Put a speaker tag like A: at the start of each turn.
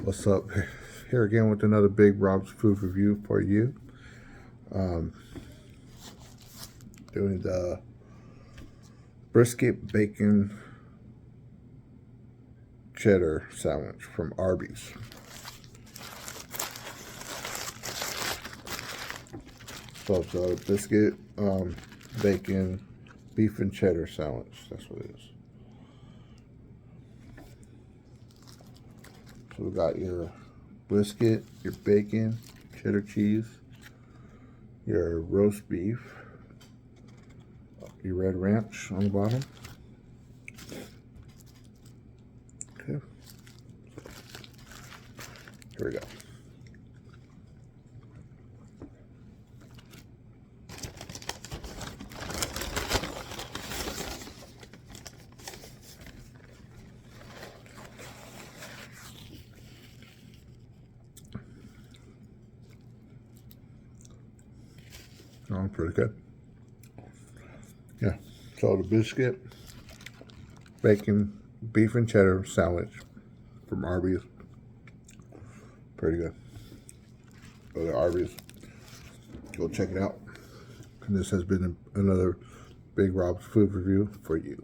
A: What's up? Here again with another Big Rob's food review for you. Doing the brisket bacon cheddar sandwich from Arby's. So it's a biscuit, bacon, beef and cheddar sandwich. That's what it is. So we got your brisket, your bacon, cheddar cheese, your roast beef, your red ranch on the bottom. Okay. Here we go. Oh, pretty good. Yeah. So the biscuit, bacon, beef and cheddar sandwich from Arby's. Pretty good. Go to Arby's. Go check it out. And this has been another Big Rob's food review for you.